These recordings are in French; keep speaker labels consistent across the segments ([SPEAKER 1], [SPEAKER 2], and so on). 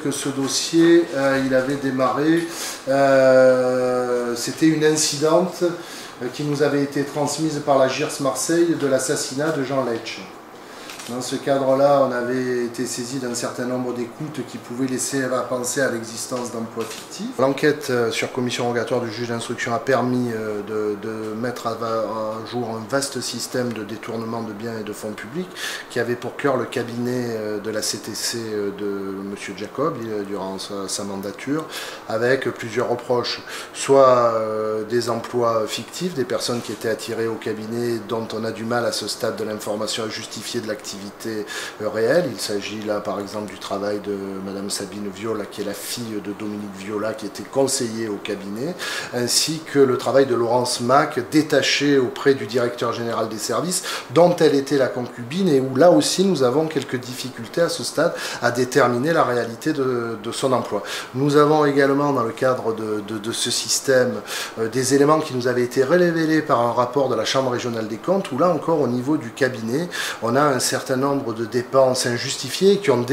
[SPEAKER 1] que ce dossier, il avait démarré, c'était une incidente qui nous avait été transmise par la GIRS Marseille de l'assassinat de Jean Leitch. Dans ce cadre-là, on avait été saisi d'un certain nombre d'écoutes qui pouvaient laisser à penser à l'existence d'emplois fictifs. L'enquête sur commission rogatoire du juge d'instruction a permis de mettre à jour un vaste système de détournement de biens et de fonds publics qui avait pour cœur le cabinet de la CTC de M. Jacob durant sa mandature, avec plusieurs reproches, soit des emplois fictifs, des personnes qui étaient attirées au cabinet dont on a du mal à ce stade de l'information à justifier de l'activité réelle. Il s'agit là par exemple du travail de Madame Sabine Viola, qui est la fille de Dominique Viola, qui était conseiller au cabinet, ainsi que le travail de Laurence Mac, détachée auprès du directeur général des services, dont elle était la concubine, et où là aussi nous avons quelques difficultés à ce stade à déterminer la réalité de son emploi. Nous avons également dans le cadre de ce système des éléments qui nous avaient été révélés par un rapport de la Chambre régionale des comptes, où là encore au niveau du cabinet, on a un certain nombre de dépenses injustifiées qui ont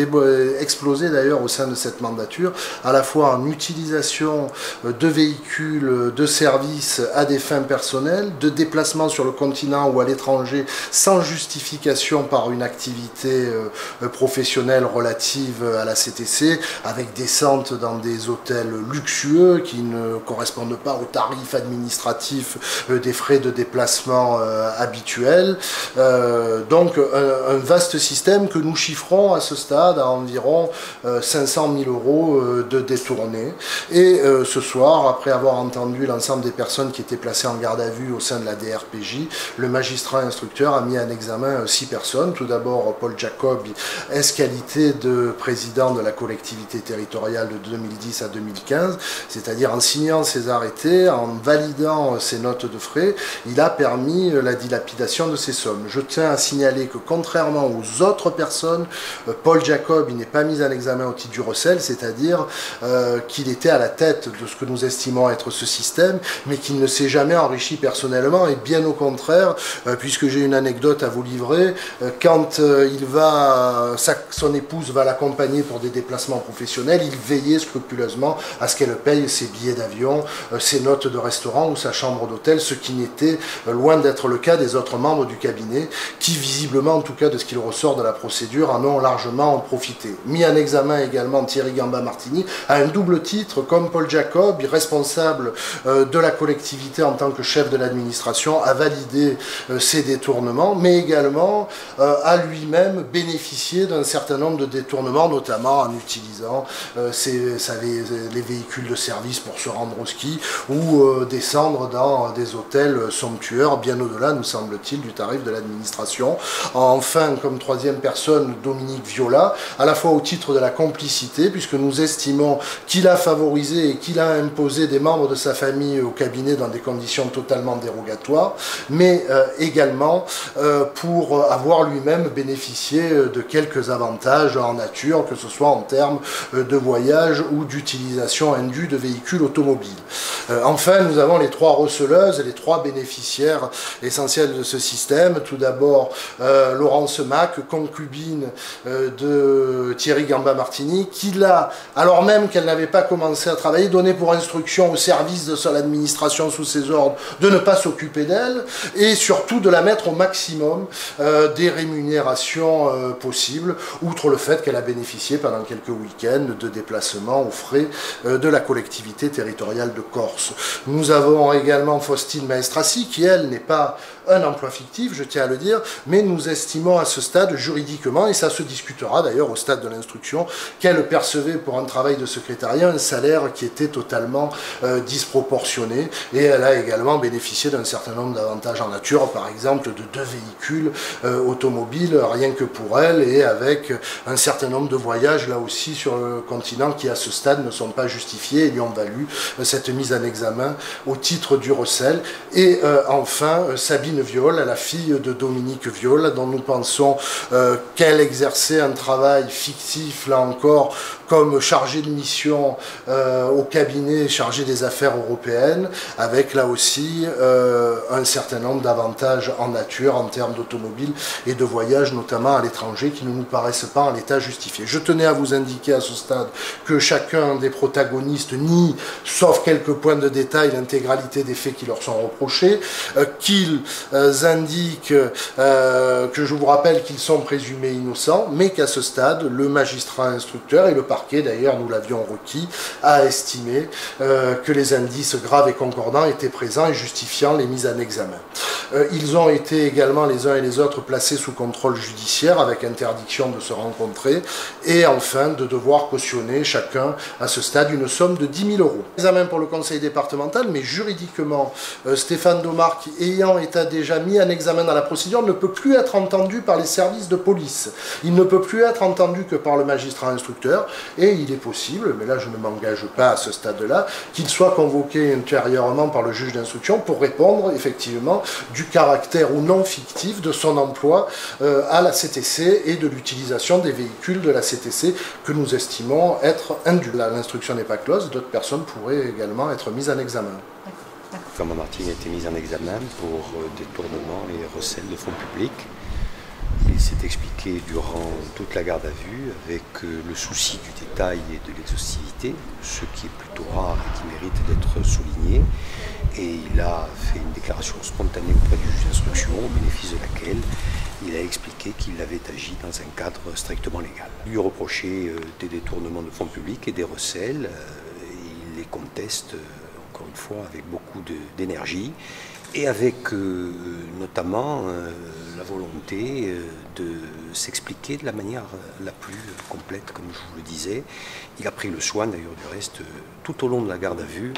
[SPEAKER 1] explosé d'ailleurs au sein de cette mandature, à la fois en utilisation de véhicules de service à des fins personnelles, de déplacements sur le continent ou à l'étranger sans justification par une activité professionnelle relative à la CTC, avec descente dans des hôtels luxueux qui ne correspondent pas aux tarifs administratifs des frais de déplacement habituels. Donc un vaste système que nous chiffrons à ce stade à environ 500 000 euros de détournés. Et ce soir, après avoir entendu l'ensemble des personnes qui étaient placées en garde à vue au sein de la DRPJ, le magistrat instructeur a mis en examen 6 personnes. Tout d'abord, Paul Jacob, ex-qualité de président de la collectivité territoriale de 2010 à 2015, c'est-à-dire en signant ses arrêtés, en validant ses notes de frais, il a permis la dilapidation de ces sommes. Je tiens à signaler que contrairement aux autres personnes, Paul Jacob n'est pas mis en examen au titre du recel, c'est-à-dire qu'il était à la tête de ce que nous estimons être ce système, mais qu'il ne s'est jamais enrichi personnellement, et bien au contraire, puisque j'ai une anecdote à vous livrer, quand son épouse va l'accompagner pour des déplacements professionnels, il veillait scrupuleusement à ce qu'elle paye ses billets d'avion, ses notes de restaurant ou sa chambre d'hôtel, ce qui n'était loin d'être le cas des autres membres du cabinet, qui visiblement, en tout cas de ce qu'il ressort de la procédure, en ont largement profité. Mis en examen également Thierry Gamba-Martini à un double titre, comme Paul Jacob, responsable de la collectivité en tant que chef de l'administration, a validé ces détournements, mais également a lui-même bénéficié d'un certain nombre de détournements, notamment en utilisant les véhicules de service pour se rendre au ski ou descendre dans des hôtels somptueux, bien au-delà, nous semble-t-il, du tarif de l'administration. Enfin, comme troisième personne, Dominique Viola, à la fois au titre de la complicité, puisque nous estimons qu'il a favorisé et qu'il a imposé des membres de sa famille au cabinet dans des conditions totalement dérogatoires, mais également pour avoir lui-même bénéficié de quelques avantages en nature, que ce soit en termes de voyage ou d'utilisation indue de véhicules automobiles. Enfin, nous avons les 3 receleuses, les 3 bénéficiaires essentiels de ce système. Tout d'abord, Laurence Mac, concubine de Thierry Gamba-Martini, qui l'a, alors même qu'elle n'avait pas commencé à travailler, donné pour instruction au service de l'administration sous ses ordres de ne pas s'occuper d'elle, et surtout de la mettre au maximum des rémunérations possibles, outre le fait qu'elle a bénéficié pendant quelques week-ends de déplacements aux frais de la collectivité territoriale de Corse. Nous avons également Faustine Maestrassi, qui elle n'est pas un emploi fictif, je tiens à le dire, mais nous estimons à ce stade juridiquement, et ça se discutera d'ailleurs au stade de l'instruction, qu'elle percevait pour un travail de secrétariat un salaire qui était totalement disproportionné, et elle a également bénéficié d'un certain nombre d'avantages en nature, par exemple de 2 véhicules automobiles rien que pour elle, et avec un certain nombre de voyages là aussi sur le continent qui à ce stade ne sont pas justifiés et lui ont valu cette mise en examen au titre du recel. Et enfin Sabine Viola, la fille de Dominique Viola, dont nous pensons qu'elle exerçait un travail fictif là encore comme chargé de mission au cabinet chargé des affaires européennes, avec là aussi un certain nombre d'avantages en nature, en termes d'automobile et de voyage, notamment à l'étranger, qui ne nous paraissent pas en l'état justifié. Je tenais à vous indiquer à ce stade que chacun des protagonistes nie, sauf quelques points de détail, l'intégralité des faits qui leur sont reprochés, qu'ils indiquent, que je vous rappelle qu'ils sont présumés innocents, mais qu'à ce stade, le magistrat instructeur et le parquet, d'ailleurs nous l'avions requis, a estimé que les indices graves et concordants étaient présents et justifiant les mises en examen. Ils ont été également les uns et les autres placés sous contrôle judiciaire avec interdiction de se rencontrer et enfin de devoir cautionner chacun à ce stade une somme de 10 000 €. Examen pour le conseil départemental, mais juridiquement, Stéphane Domar, qui ayant été déjà mis en examen dans la procédure, ne peut plus être entendu par les services de police. Il ne peut plus être entendu que par le magistrat instructeur et il est possible, mais là je ne m'engage pas à ce stade-là, qu'il soit convoqué intérieurement par le juge d'instruction pour répondre effectivement du caractère ou non fictif de son emploi à la CTC et de l'utilisation des véhicules de la CTC que nous estimons être indus. L'instruction n'est pas close, d'autres personnes pourraient également être mises en examen.
[SPEAKER 2] Fernand Martin a été mis en examen pour détournement et recel de fonds publics. Il s'est expliqué durant toute la garde à vue avec le souci du détail et de l'exhaustivité, ce qui est plutôt rare et qui mérite d'être souligné. Et il a fait une déclaration spontanée auprès du juge d'instruction, au bénéfice de laquelle il a expliqué qu'il avait agi dans un cadre strictement légal. Il lui reprochait des détournements de fonds publics et des recels. Il les conteste, encore une fois, avec beaucoup d'énergie et avec notamment la volonté de s'expliquer de la manière la plus complète, comme je vous le disais. Il a pris le soin, d'ailleurs du reste, tout au long de la garde à vue,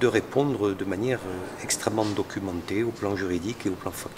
[SPEAKER 2] de répondre de manière extrêmement documentée au plan juridique et au plan factuel.